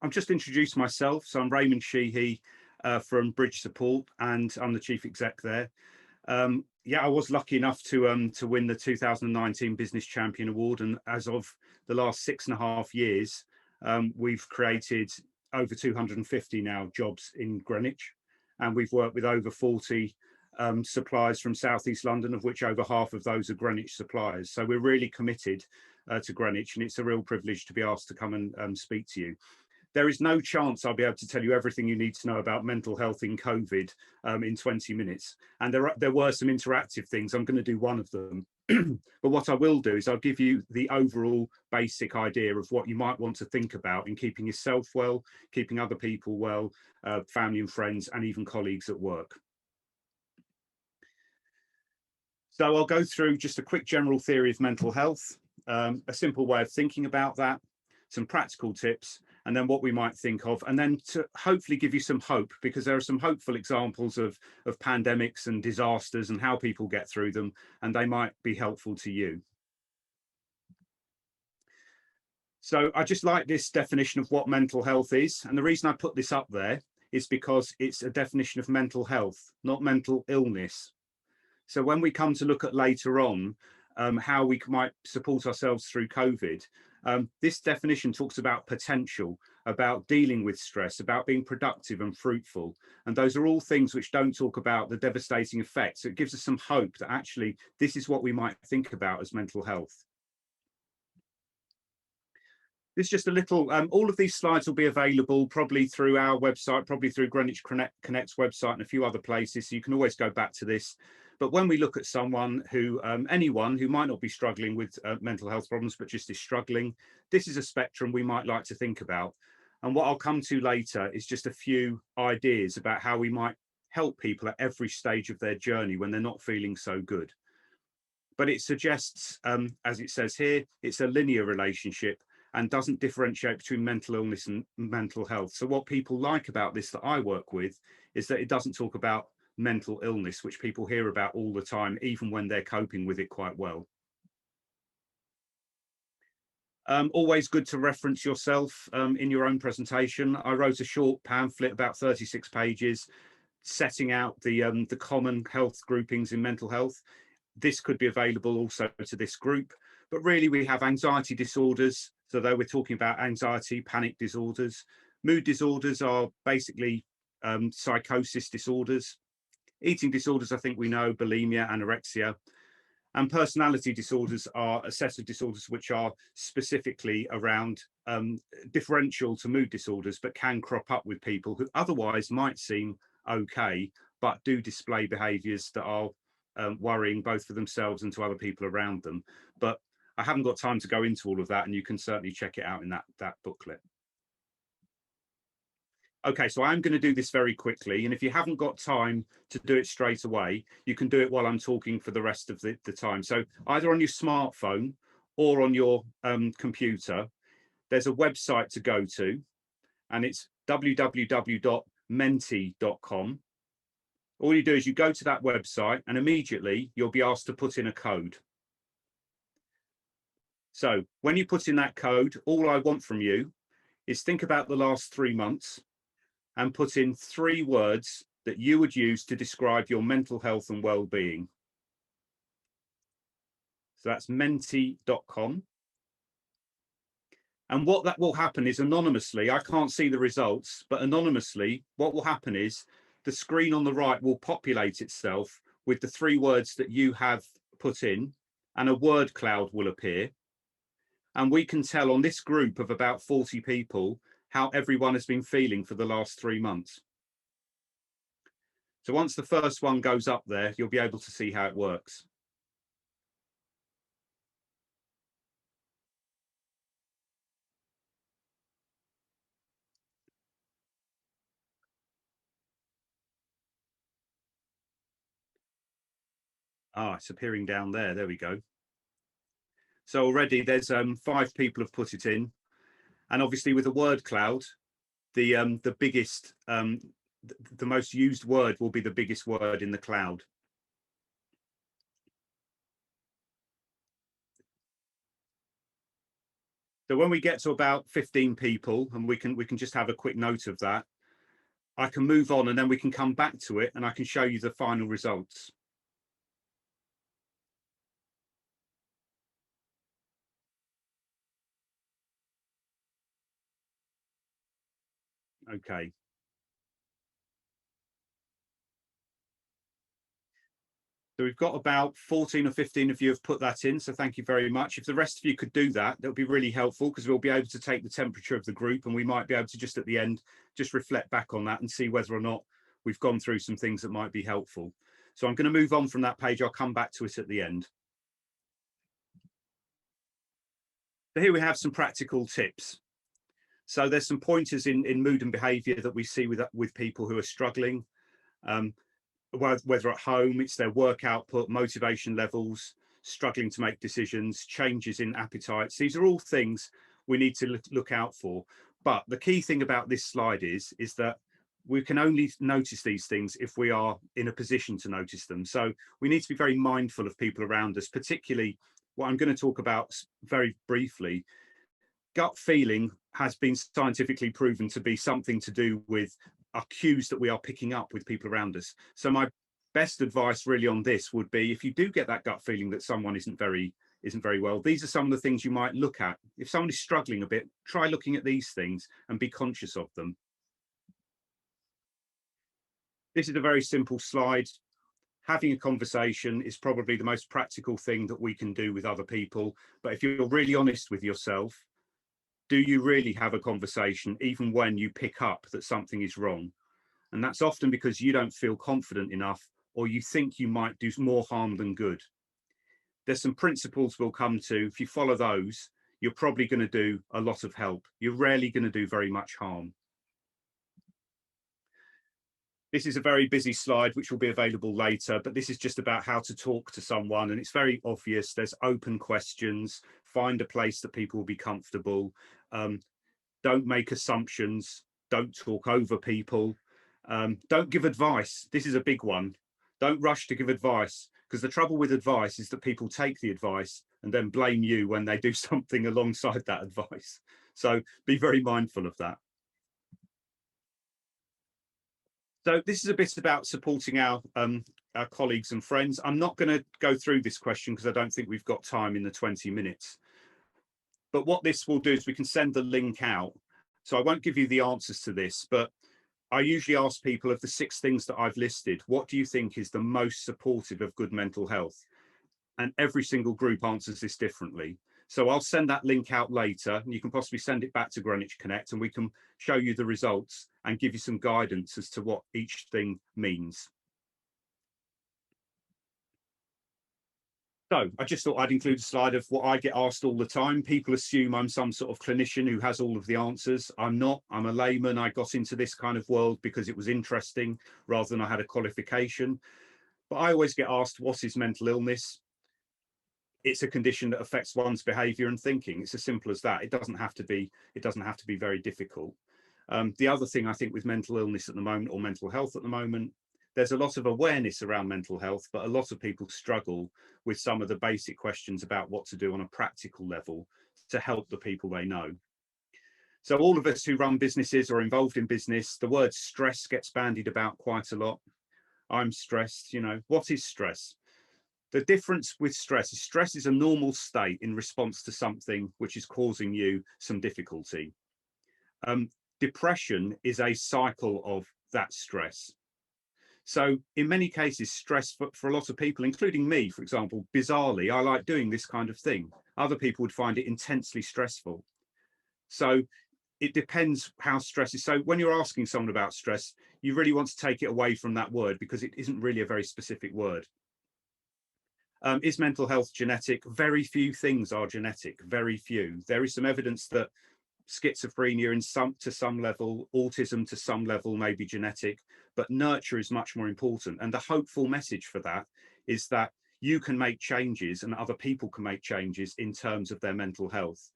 I'm just introduced myself. So I'm Raymond Sheehy from Bridge Support, and I'm the chief exec there. Yeah, I was lucky enough to win the 2019 Business Champion Award, and as of the last 6.5 years, we've created over 250 now jobs in Greenwich, and we've worked with over 40 suppliers from South East London, of which over half of those are Greenwich suppliers. So we're really committed to Greenwich, and it's a real privilege to be asked to come and speak to you. There is no chance I'll be able to tell you everything you need to know about mental health in COVID in 20 minutes. And there were some interactive things. I'm going to do one of them. But what I will do is I'll give you the overall basic idea of what you might want to think about in keeping yourself well, keeping other people well, family and friends, and even colleagues at work. So I'll go through just a quick general theory of mental health, a simple way of thinking about that, some practical tips, and then what we might think of, and then to hopefully give you some hope, because there are some hopeful examples of pandemics and disasters and how people get through them, and they might be helpful to you. So I just like this definition of what mental health is, and the reason I put this up there is because it's a definition of mental health, not mental illness. So when we come to look at later on how we might support ourselves through COVID, this definition talks about potential, about dealing with stress, about being productive and fruitful. And those are all things which don't talk about the devastating effects. So it gives us some hope that actually this is what we might think about as mental health. This is just a little, all of these slides will be available probably through our website, probably through GreenwichConnect's website and a few other places. So you can always go back to this. But when we look at someone who, anyone who might not be struggling with mental health problems, but just is struggling, this is a spectrum we might like to think about. And what I'll come to later is just a few ideas about how we might help people at every stage of their journey when they're not feeling so good. But it suggests, as it says here, it's a linear relationship and doesn't differentiate between mental illness and mental health. So what people like about this that I work with is that it doesn't talk about mental illness, which people hear about all the time, even when they're coping with it quite well. Always good to reference yourself in your own presentation. I wrote a short pamphlet, about 36 pages, setting out the common health groupings in mental health. This could be available also to this group, but really we have anxiety disorders. So though we're talking about anxiety, panic disorders, mood disorders are basically psychosis disorders. Eating disorders, I think we know, bulimia, anorexia. And personality disorders are a set of disorders which are specifically around differential to mood disorders, but can crop up with people who otherwise might seem okay, but do display behaviours that are worrying both for themselves and to other people around them. But I haven't got time to go into all of that, and you can certainly check it out in that booklet. Okay, so I'm going to do this very quickly, and if you haven't got time to do it straight away, you can do it while I'm talking for the rest of the time. So either on your smartphone or on your computer, there's a website to go to, and it's www.menti.com. All you do is you go to that website, and immediately you'll be asked to put in a code. So when you put in that code, all I want from you is think about the last 3 months and put in 3 words that you would use to describe your mental health and well-being. So that's menti.com. And what that will happen is anonymously, I can't see the results, but anonymously, what will happen is the screen on the right will populate itself with the 3 words that you have put in, and a word cloud will appear. And we can tell on this group of about 40 people how everyone has been feeling for the last 3 months. So once the first one goes up there, you'll be able to see how it works. Ah, it's appearing down there. There we go. So already there's 5 people have put it in, and obviously with a word cloud, the biggest, the most used word will be the biggest word in the cloud. So when we get to about 15 people, and we can just have a quick note of that, I can move on, and then we can come back to it and I can show you the final results. Okay. So we've got about 14 or 15 of you have put that in. So thank you very much. If the rest of you could do that, that would be really helpful, because we'll be able to take the temperature of the group, and we might be able to just at the end, just reflect back on that and see whether or not we've gone through some things that might be helpful. So I'm going to move on from that page. I'll come back to it at the end. So here we have some practical tips. So there's some pointers in mood and behavior that we see with people who are struggling. Whether at home, it's their work output, motivation levels, struggling to make decisions, changes in appetites. These are all things we need to look out for. But the key thing about this slide is that we can only notice these things if we are in a position to notice them. So we need to be very mindful of people around us, particularly what I'm going to talk about very briefly. Gut feeling has been scientifically proven to be something to do with our cues that we are picking up with people around us. So my best advice really on this would be, if you do get that gut feeling that someone isn't very well, these are some of the things you might look at. If someone is struggling a bit, try looking at these things and be conscious of them. This is a very simple slide. Having a conversation is probably the most practical thing that we can do with other people. But if you're really honest with yourself, do you really have a conversation even when you pick up that something is wrong? And that's often because you don't feel confident enough, or you think you might do more harm than good. There's some principles we'll come to. If you follow those, you're probably going to do a lot of help. You're rarely going to do very much harm. This is a very busy slide, which will be available later, but this is just about how to talk to someone. And it's very obvious. There's open questions. Find a place that people will be comfortable. Don't make assumptions. Don't talk over people. Don't give advice. This is a big one. Don't rush to give advice, because the trouble with advice is that people take the advice and then blame you when they do something alongside that advice. So be very mindful of that. So this is a bit about supporting our colleagues and friends. I'm not going to go through this question because I don't think we've got time in the 20 minutes. But what this will do is we can send the link out. So I won't give you the answers to this, but I usually ask people, of the 6 things that I've listed, what do you think is the most supportive of good mental health? And every single group answers this differently. So I'll send that link out later, and you can possibly send it back to GreenwichConnect, and we can show you the results and give you some guidance as to what each thing means. So I just thought I'd include a slide of what I get asked all the time. People assume I'm some sort of clinician who has all of the answers. I'm not. I'm a layman. I got into this kind of world because it was interesting rather than I had a qualification. But I always get asked, what is mental illness? It's a condition that affects one's behavior and thinking. It's as simple as that. It doesn't have to be very difficult. The other thing I think with mental illness at the moment, or mental health at the moment, there's a lot of awareness around mental health, but a lot of people struggle with some of the basic questions about what to do on a practical level to help the people they know. So all of us who run businesses or involved in business, the word stress gets bandied about quite a lot. I'm stressed, what is stress? The difference with stress is a normal state in response to something which is causing you some difficulty. Depression is a cycle of that stress. So in many cases, stress for a lot of people, including me, for example, bizarrely, I like doing this kind of thing. Other people would find it intensely stressful. So it depends how stress is. So when you're asking someone about stress, you really want to take it away from that word, because it isn't really a very specific word. Is mental health genetic? Very few things are genetic, very few. There is some evidence that schizophrenia to some level, autism to some level may be genetic, but nurture is much more important. And the hopeful message for that is that you can make changes, and other people can make changes in terms of their mental health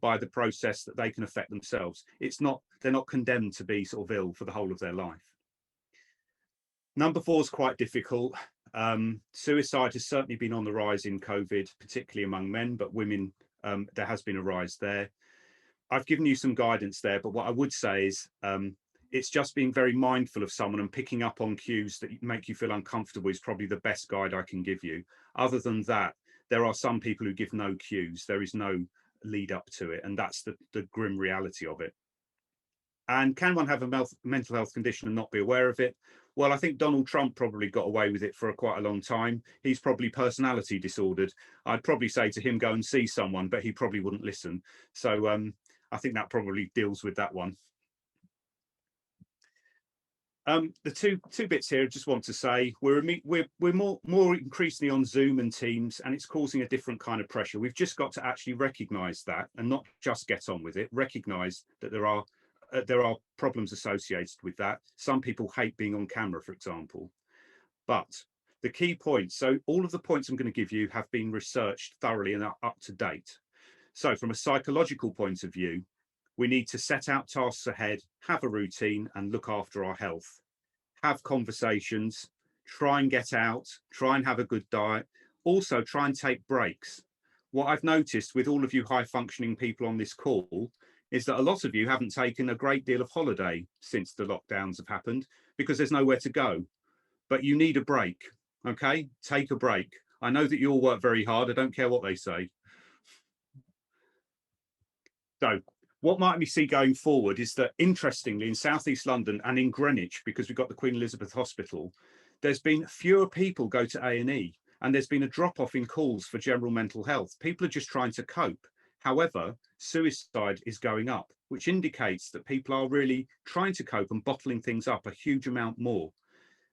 by the process that they can affect themselves. They're not condemned to be sort of ill for the whole of their life. Number 4 is quite difficult. Suicide has certainly been on the rise in COVID, particularly among men, but women there has been a rise there. I've given you some guidance there, but what I would say is it's just being very mindful of someone and picking up on cues that make you feel uncomfortable is probably the best guide I can give you. Other than that, there are some people who give no cues. There is no lead up to it, and that's the grim reality of it. And can one have a mental health condition and not be aware of it? Well, I think Donald Trump probably got away with it for quite a long time. He's probably personality disordered. I'd probably say to him, go and see someone, but he probably wouldn't listen. So I think that probably deals with that one. The two bits here I just want to say, we're more increasingly on Zoom and Teams, and it's causing a different kind of pressure. We've just got to actually recognise that and not just get on with it, recognise that there are problems associated with that. Some people hate being on camera, for example. But the key points, so all of the points I'm going to give you have been researched thoroughly and are up to date. So from a psychological point of view, we need to set out tasks ahead, have a routine, and look after our health. Have conversations, try and get out, try and have a good diet. Also, try and take breaks. What I've noticed with all of you high-functioning people on this call is that a lot of you haven't taken a great deal of holiday since the lockdowns have happened because there's nowhere to go. But you need a break, okay? Take a break. I know that you all work very hard. I don't care what they say. So what might we see going forward is that, interestingly, in South East London and in Greenwich, because we've got the Queen Elizabeth Hospital, there's been fewer people go to A&E, and there's been a drop-off in calls for general mental health. People are just trying to cope. However, suicide is going up, which indicates that people are really trying to cope and bottling things up a huge amount more.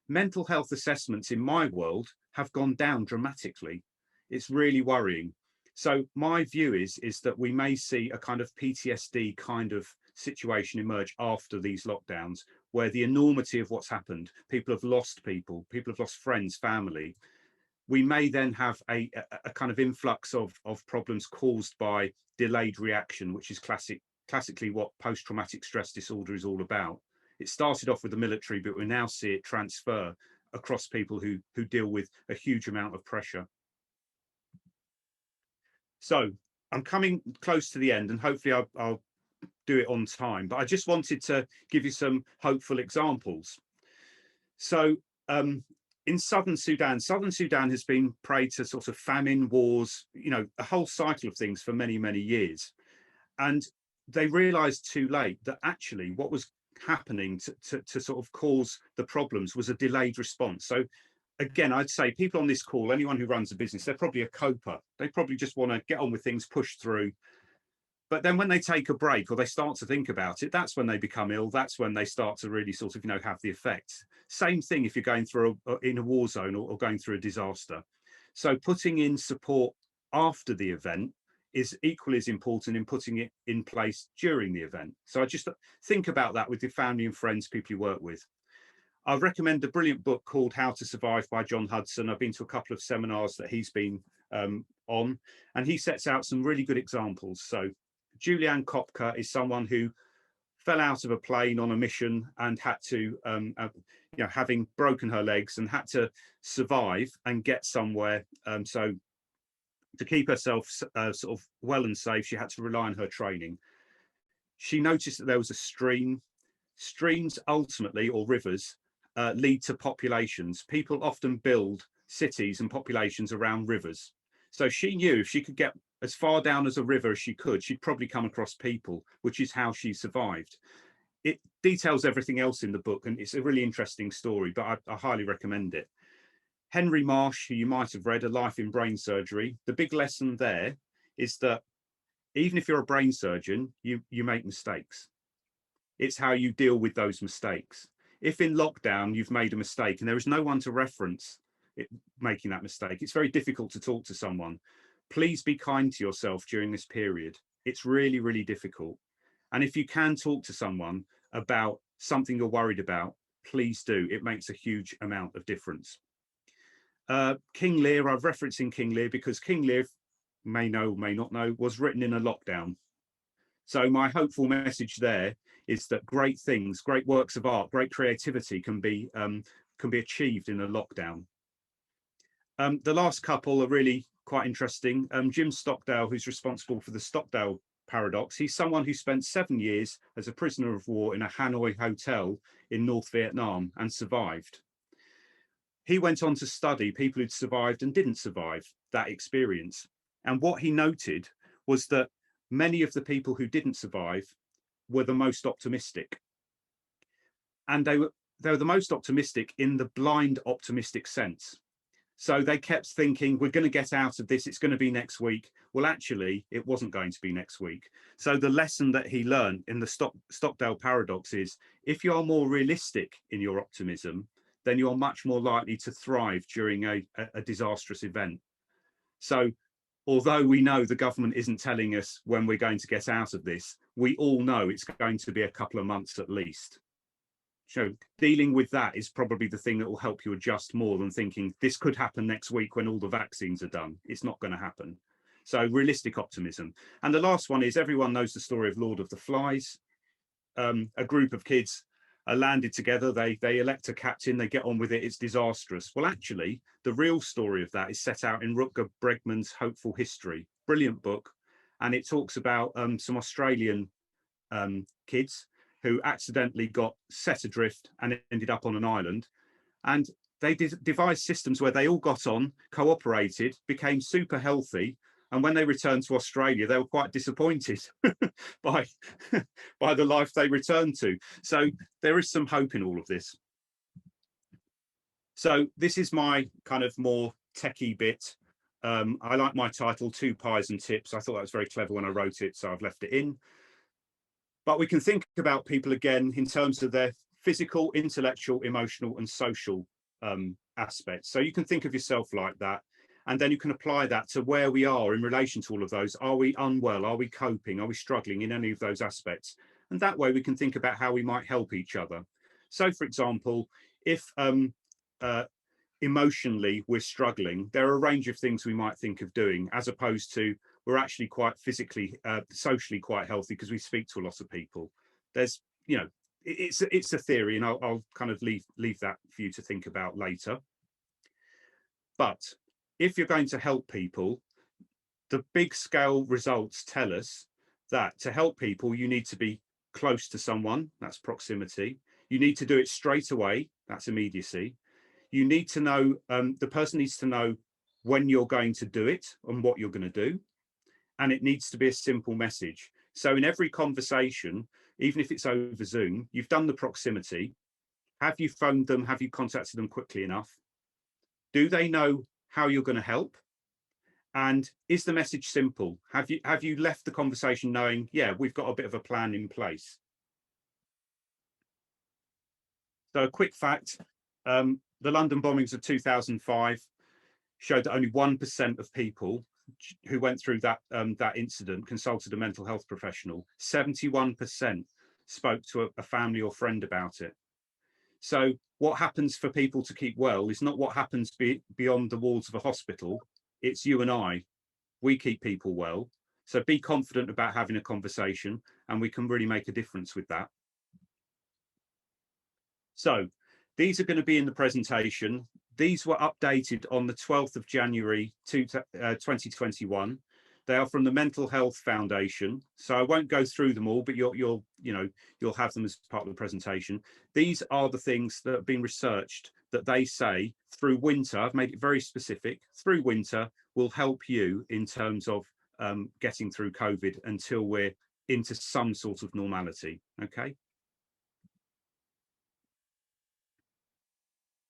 Mental health assessments in my world have gone down dramatically. It's really worrying. So my view is that we may see a kind of PTSD kind of situation emerge after these lockdowns, where the enormity of what's happened, people have lost friends, family. We may then have a kind of influx of problems caused by delayed reaction, which is classically what post-traumatic stress disorder is all about. It started off with the military, but we now see it transfer across people who deal with a huge amount of pressure. So I'm coming close to the end, and hopefully I'll do it on time, but I just wanted to give you some hopeful examples. So in Southern Sudan has been prey to sort of famine, wars, a whole cycle of things for many, many years. And they realized too late that actually what was happening to sort of cause the problems was a delayed response. So again, I'd say people on this call, anyone who runs a business, they're probably a coper. They probably just want to get on with things, push through. But then when they take a break or they start to think about it, that's when they become ill. That's when they start to really sort of, have the effects. Same thing if you're going through in a war zone or going through a disaster. So putting in support after the event is equally as important in putting it in place during the event. So I just think about that with your family and friends, people you work with. I recommend a brilliant book called How to Survive by John Hudson. I've been to a couple of seminars that he's been on, and he sets out some really good examples. So Julianne Kopka is someone who fell out of a plane on a mission and had to, having broken her legs, and had to survive and get somewhere. So to keep herself sort of well and safe, she had to rely on her training. She noticed that there was a stream. Streams ultimately, or rivers, lead to populations. People often build cities and populations around rivers. So she knew if she could get as far down as a river as she could, she'd probably come across people, which is how she survived. It details everything else in the book, and it's a really interesting story, but I highly recommend it. Henry Marsh, who you might have read, A Life in Brain Surgery, the big lesson there is that even if you're a brain surgeon, you make mistakes. It's how you deal with those mistakes. If in lockdown you've made a mistake and there is no one to reference it, making that mistake, it's very difficult to talk to someone. Please be kind to yourself during this period. It's really, really difficult. And if you can talk to someone about something you're worried about, please do. It makes a huge amount of difference. King Lear, I'm referencing King Lear because King Lear, may know, may not know, was written in a lockdown. So my hopeful message there is that great things, great works of art, great creativity can be achieved in a lockdown. The last couple are really quite interesting. Jim Stockdale, who's responsible for the Stockdale paradox, he's someone who spent 7 years as a prisoner of war in a Hanoi hotel in North Vietnam and survived. He went on to study people who'd survived and didn't survive that experience. And what he noted was that many of the people who didn't survive were the most optimistic. And they were the most optimistic in the blind optimistic sense. So they kept thinking, we're going to get out of this, it's going to be next week. Well, actually, it wasn't going to be next week. So the lesson that he learned in the Stockdale paradox is, if you are more realistic in your optimism, then you're much more likely to thrive during a disastrous event. So although we know the government isn't telling us when we're going to get out of this, we all know it's going to be a couple of months at least. So dealing with that is probably the thing that will help you adjust more than thinking this could happen next week when all the vaccines are done. It's not going to happen. So realistic optimism. And the last one is, everyone knows the story of Lord of the Flies. A group of kids are landed together, they elect a captain, they get on with it, it's disastrous. Well, actually, the real story of that is set out in Rutger Bregman's Hopeful History. Brilliant book. And it talks about some Australian kids who accidentally got set adrift and ended up on an island. And they devised systems where they all got on, cooperated, became super healthy. And when they returned to Australia, they were quite disappointed by, by the life they returned to. So there is some hope in all of this. So this is my kind of more techie bit. I like my title, Two Pies and Tips. I thought that was very clever when I wrote it, so I've left it in. But we can think about people again in terms of their physical, intellectual, emotional, and social aspects. So you can think of yourself like that, and then you can apply that to where we are in relation to all of those. Are we unwell? Are we coping? Are we struggling in any of those aspects? And that way we can think about how we might help each other. So, for example, if emotionally we're struggling, there are a range of things we might think of doing, as opposed to we're actually quite physically, socially quite healthy because we speak to a lot of people. There's, you know, it's a theory, and I'll kind of leave that for you to think about later. But if you're going to help people, the big scale results tell us that to help people, you need to be close to someone, that's proximity. You need to do it straight away, that's immediacy. You need to know, the person needs to know when you're going to do it and what you're going to do. And it needs to be a simple message. So in every conversation, even if it's over Zoom, you've done the proximity. Have you phoned them? Have you contacted them quickly enough? Do they know how you're going to help? And is the message simple? Have you left the conversation knowing, yeah, we've got a bit of a plan in place? So a quick fact, the London bombings of 2005 showed that only 1% of people who went through that incident consulted a mental health professional. 71% spoke to a family or friend about it. So what happens for people to keep well is not what happens beyond the walls of a hospital. It's you and I. We keep people well. So be confident about having a conversation, and we can really make a difference with that. So these are going to be in the presentation. These were updated on the 12th of January 2021. They are from the Mental Health Foundation. So I won't go through them all, but you'll have them as part of the presentation. These are the things that have been researched that they say through winter, I've made it very specific, through winter will help you in terms of getting through COVID until we're into some sort of normality, okay?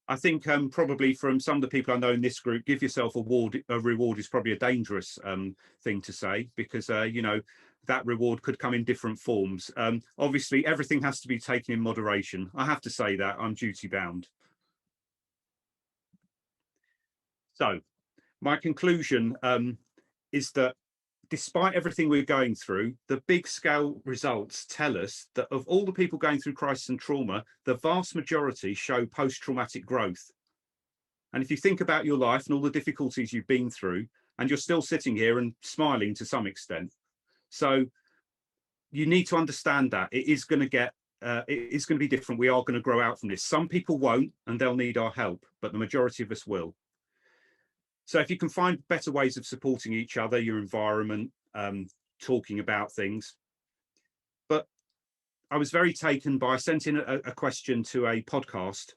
I think probably from some of the people I know in this group, give yourself a reward is probably a dangerous thing to say, because you know, that reward could come in different forms. Obviously, everything has to be taken in moderation. I have to say that, I'm duty bound. So my conclusion is that despite everything we're going through, the big scale results tell us that of all the people going through crisis and trauma, the vast majority show post-traumatic growth. And if you think about your life and all the difficulties you've been through, and you're still sitting here and smiling to some extent, so you need to understand that it is going to be different. We are going to grow out from this. Some people won't, and they'll need our help, but the majority of us will. So if you can find better ways of supporting each other, your environment, talking about things. But I was very taken by, I sent in a question to a podcast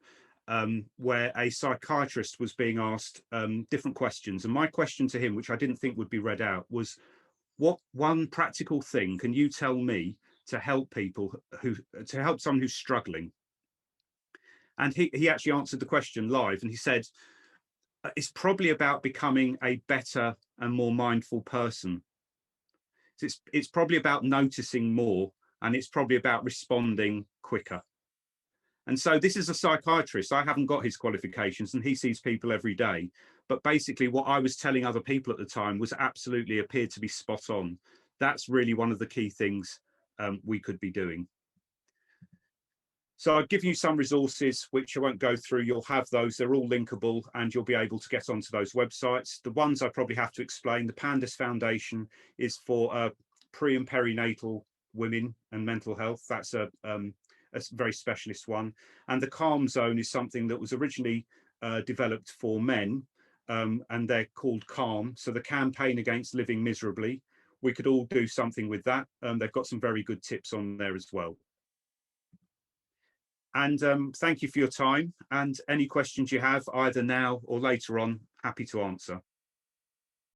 where a psychiatrist was being asked different questions. And my question to him, which I didn't think would be read out, was, what one practical thing can you tell me to help people to help someone who's struggling? And he actually answered the question live, and he said, it's probably about becoming a better and more mindful person. It's probably about noticing more, and it's probably about responding quicker. And so this is a psychiatrist. I haven't got his qualifications, and he sees people every day. But basically what I was telling other people at the time was absolutely appeared to be spot on. That's really one of the key things we could be doing. So I'll give you some resources, which I won't go through. You'll have those. They're all linkable, and you'll be able to get onto those websites. The ones I probably have to explain, the Pandas Foundation is for pre and perinatal women and mental health. That's a very specialist one. And the Calm Zone is something that was originally developed for men, and they're called Calm. So the campaign against living miserably, we could all do something with that. They've got some very good tips on there as well. And thank you for your time, and any questions you have either now or later on, happy to answer.